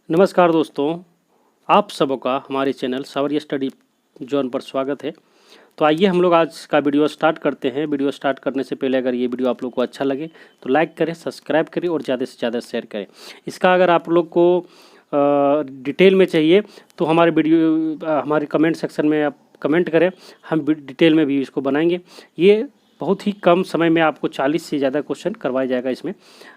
नमस्कार दोस्तों, आप सबका हमारे चैनल सावरिया स्टडी जोन पर स्वागत है। तो आइए हम लोग आज का वीडियो स्टार्ट करते हैं। वीडियो स्टार्ट करने से पहले अगर ये वीडियो आप लोग को अच्छा लगे तो लाइक करें, सब्सक्राइब करें और ज़्यादा से ज़्यादा शेयर करें। इसका अगर आप लोग को डिटेल में चाहिए तो हमारे वीडियो हमारे कमेंट सेक्शन में आप कमेंट करें, हम डिटेल में भी इसको बनाएंगे। ये बहुत ही कम समय में आपको 40 से ज़्यादा क्वेश्चन करवाया जाएगा इसमें।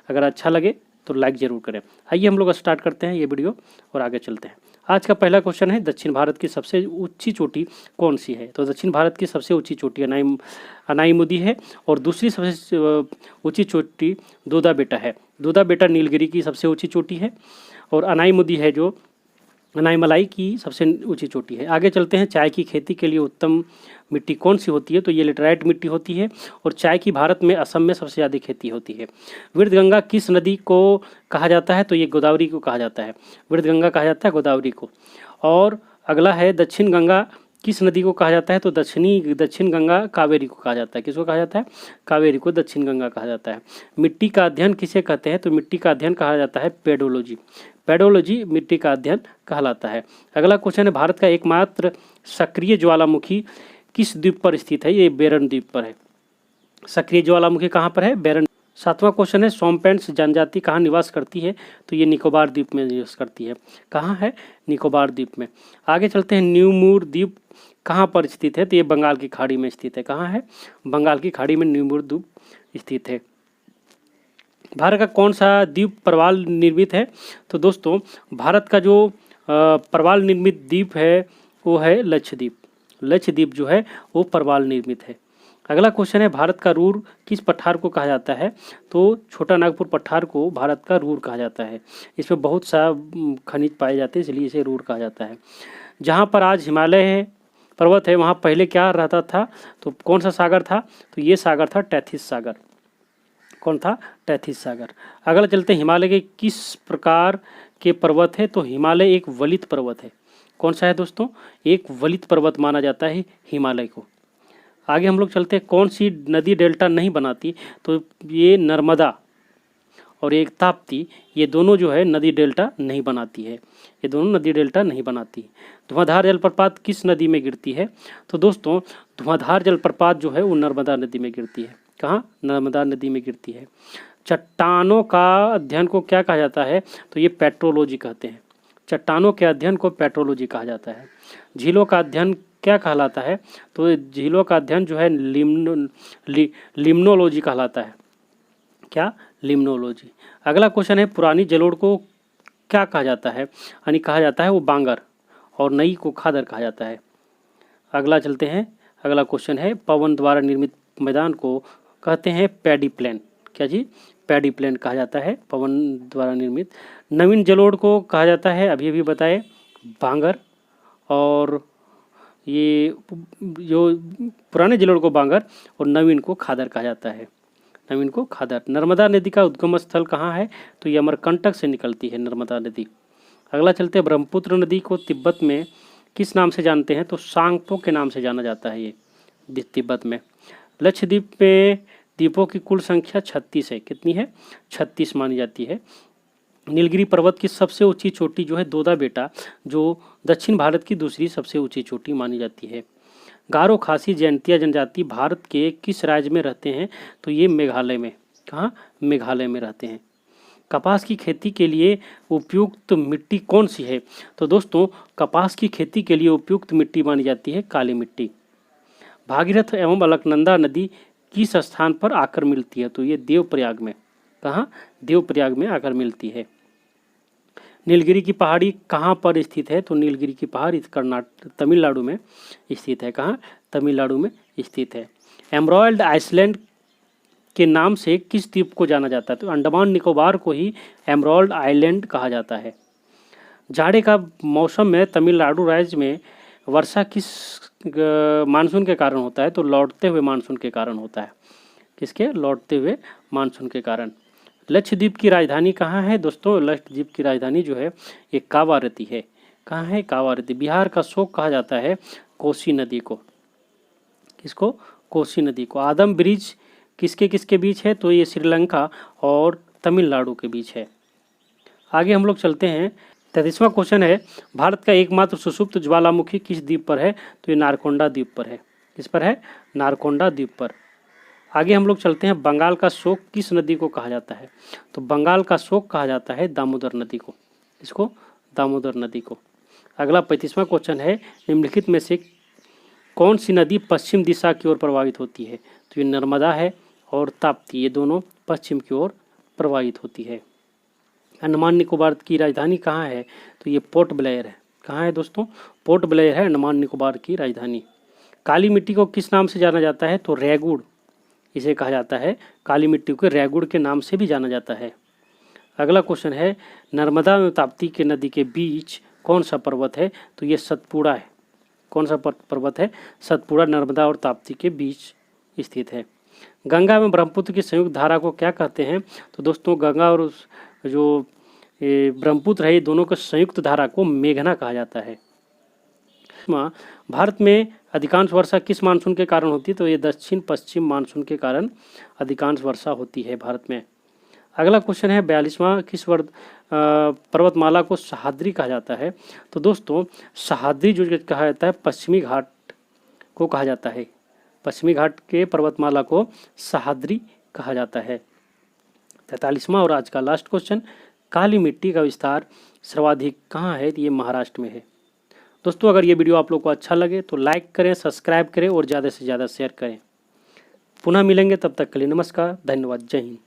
अगर अच्छा लगे तो लाइक ज़रूर करें। आइए हम लोग स्टार्ट करते हैं ये वीडियो और आगे चलते हैं। आज का पहला क्वेश्चन है, दक्षिण भारत की सबसे ऊंची चोटी कौन सी है? तो दक्षिण भारत की सबसे ऊंची चोटी अनाईमुदी है और दूसरी सबसे ऊंची चोटी दोदा बेटा है। दोदा बेटा नीलगिरी की सबसे ऊंची चोटी है और अनाईमुदी है जो अनाईमलाई की सबसे ऊंची चोटी है। आगे चलते हैं, चाय की खेती के लिए उत्तम मिट्टी कौन सी होती है? तो ये लेटराइट मिट्टी होती है और चाय की भारत में असम में सबसे ज़्यादा खेती होती है। वृद्धगंगा किस नदी को कहा जाता है? तो ये गोदावरी को कहा जाता है। वृद्धगंगा कहा जाता है गोदावरी को। और अगला है, दक्षिण गंगा किस नदी को कहा जाता है? तो दक्षिण गंगा कावेरी को कहा जाता है। किसको कहा जाता है? कावेरी को दक्षिण गंगा कहा जाता है। मिट्टी का अध्ययन किसे कहते हैं? तो मिट्टी का अध्ययन कहा जाता है पेडोलॉजी। पेडोलॉजी मिट्टी का अध्ययन कहलाता है। अगला क्वेश्चन है, भारत का एकमात्र सक्रिय ज्वालामुखी किस द्वीप पर स्थित है? ये बेरन द्वीप पर है। सक्रिय ज्वालामुखी कहाँ पर है? बेरन। सातवां क्वेश्चन है, सोमपेंट्स जनजाति कहाँ निवास करती है? तो ये निकोबार द्वीप में निवास करती है। कहाँ है? निकोबार द्वीप में। आगे चलते हैं, न्यूमूर द्वीप कहाँ पर स्थित है? तो ये बंगाल की खाड़ी में स्थित है। कहाँ है? बंगाल की खाड़ी में न्यूमूर द्वीप स्थित है। भारत का कौन सा द्वीप प्रवाल निर्मित है? तो दोस्तों, भारत का जो प्रवाल निर्मित द्वीप है वो है लक्षद्वीप। लक्षद्वीप जो है वो प्रवाल निर्मित है। अगला क्वेश्चन है, भारत का रूर किस पठार को कहा जाता है? तो छोटा नागपुर पठार को भारत का रूर कहा जाता है। इसमें बहुत सा खनिज पाए जाते हैं, इसलिए इसे रूर कहा जाता है। जहाँ पर आज हिमालय है पर्वत है, वहाँ पहले क्या रहता था? तो कौन सा सागर था? तो ये सागर था टैथिस सागर। कौन था? टैथिस सागर। अगला चलते हैं, हिमालय के किस प्रकार के पर्वत है? तो हिमालय एक वलित पर्वत है। कौन सा है दोस्तों? एक वलित पर्वत माना जाता है हिमालय को। आगे हम लोग चलते हैं, कौन सी नदी डेल्टा नहीं बनाती? तो ये नर्मदा और एक ताप्ती, ये दोनों जो है नदी डेल्टा नहीं बनाती है। ये दोनों नदी डेल्टा नहीं बनाती। धुआंधार जलप्रपात किस नदी में गिरती है? तो दोस्तों, धुआंधार जलप्रपात जो है वो नर्मदा नदी में गिरती है। कहाँ? नर्मदा नदी में गिरती है। चट्टानों का अध्ययन को क्या कहा जाता है? तो ये पेट्रोलॉजी कहते हैं। चट्टानों के अध्ययन को पेट्रोलॉजी कहा जाता है। झीलों का अध्ययन क्या कहलाता है? तो झीलों का अध्ययन जो है लिम्नोलॉजी कहलाता है। क्या? लिम्नोलॉजी। अगला क्वेश्चन है, पुरानी जलोढ़ को क्या कहा जाता है? यानी कहा जाता है वो बांगर और नई को खादर कहा जाता है। अगला चलते हैं, अगला क्वेश्चन है, पवन द्वारा निर्मित मैदान को कहते हैं पैडी प्लेन। क्या जी? पैडी प्लेन कहा जाता है पवन द्वारा निर्मित। नवीन जलोढ़ को कहा जाता है, अभी अभी बताए, बांगर। और ये जो पुराने जलोढ़ को बांगर और नवीन को खादर कहा जाता है। नवीन को खादर। नर्मदा नदी का उद्गम स्थल कहाँ है? तो ये अमरकंटक से निकलती है नर्मदा नदी। अगला चलते हैं, ब्रह्मपुत्र नदी को तिब्बत में किस नाम से जानते हैं? तो सांगपो के नाम से जाना जाता है ये तिब्बत में। लक्षद्वीप में द्वीपों की कुल संख्या 36 है। कितनी है? 36 मानी जाती है। नीलगिरी पर्वत की सबसे ऊंची चोटी जो है दोदा बेटा, जो दक्षिण भारत की दूसरी सबसे ऊंची चोटी मानी जाती है। गारो खासी जयंतिया जनजाति भारत के किस राज्य में रहते हैं? तो ये मेघालय में। कहाँ? मेघालय में रहते हैं। कपास की खेती के लिए उपयुक्त मिट्टी कौन सी है? तो दोस्तों, कपास की खेती के लिए उपयुक्त मिट्टी मानी जाती है काली मिट्टी। भागीरथ एवं अलकनंदा नदी किस स्थान पर आकर मिलती है? तो ये देवप्रयाग में। कहाँ? देवप्रयाग में आकर मिलती है। नीलगिरी की पहाड़ी कहाँ पर स्थित है? तो नीलगिरी की पहाड़ी तमिलनाडु में स्थित है। कहाँ? तमिलनाडु में स्थित है। एमराल्ड आइसलैंड के नाम से किस द्वीप को जाना जाता है? तो अंडमान निकोबार को ही एमराल्ड आइलैंड कहा जाता है। जाड़े का मौसम में तमिलनाडु राज्य में वर्षा किस मानसून के कारण होता है? तो लौटते हुए मानसून के कारण होता है। किसके? लौटते हुए मानसून के कारण। लक्षद्वीप की राजधानी कहाँ है? दोस्तों, लक्षद्वीप की राजधानी जो है ये कावारती है। कहाँ है? कावारती। बिहार का शोक कहा जाता है कोसी नदी को। किसको? कोसी नदी को। आदम ब्रिज किसके किसके बीच है? तो ये श्रीलंका और तमिलनाडु के बीच है। आगे हम लोग चलते हैं, 33वां क्वेश्चन है, भारत का एकमात्र सुषुप्त ज्वालामुखी किस द्वीप पर है? तो ये नारकोंडा द्वीप पर है। किस पर है? नारकोंडा द्वीप पर। आगे हम लोग चलते हैं, बंगाल का शोक किस नदी को कहा जाता है? तो बंगाल का शोक कहा जाता है दामोदर नदी को। इसको दामोदर नदी को। अगला 35वां क्वेश्चन है, निम्नलिखित में से कौन सी नदी पश्चिम दिशा की ओर प्रवाहित होती है? तो ये नर्मदा है और ताप्ती, ये दोनों पश्चिम की ओर प्रवाहित होती है। अंडमान निकोबार की राजधानी कहाँ है? तो ये पोर्ट ब्लेयर है। कहाँ है दोस्तों? पोर्ट ब्लेयर है अंडमान निकोबार की राजधानी। काली मिट्टी को किस नाम से जाना जाता है? तो रेगुड़, इसे कहा जाता है। काली मिट्टी को रेगुड़ के नाम से भी जाना जाता है। अगला क्वेश्चन है, नर्मदा एवं ताप्ती के नदी के बीच कौन सा पर्वत है? तो ये सतपुड़ा है। कौन सा पर्वत है? सतपुड़ा नर्मदा और ताप्ती के बीच स्थित है। गंगा एवं ब्रह्मपुत्र की संयुक्त धारा को क्या कहते हैं? तो दोस्तों गंगा और जो ब्रह्मपुत्र है, ये दोनों के संयुक्त धारा को मेघना कहा जाता है। भारत में अधिकांश वर्षा किस मानसून के कारण होती है? तो ये दक्षिण पश्चिम मानसून के कारण अधिकांश वर्षा होती है भारत में। अगला क्वेश्चन है, 42वां, किस पर्वतमाला को सह्याद्री कहा जाता है? तो दोस्तों सह्याद्री जो कहा जाता है पश्चिमी घाट को कहा जाता है। पश्चिमी घाट के पर्वतमाला को सह्याद्री कहा जाता है। 43वां और आज का लास्ट क्वेश्चन, काली मिट्टी का विस्तार सर्वाधिक कहाँ है? ये महाराष्ट्र में है। दोस्तों अगर ये वीडियो आप लोग को अच्छा लगे तो लाइक करें, सब्सक्राइब करें और ज़्यादा से ज़्यादा शेयर करें। पुनः मिलेंगे, तब तक के लिए नमस्कार, धन्यवाद, जय हिंद।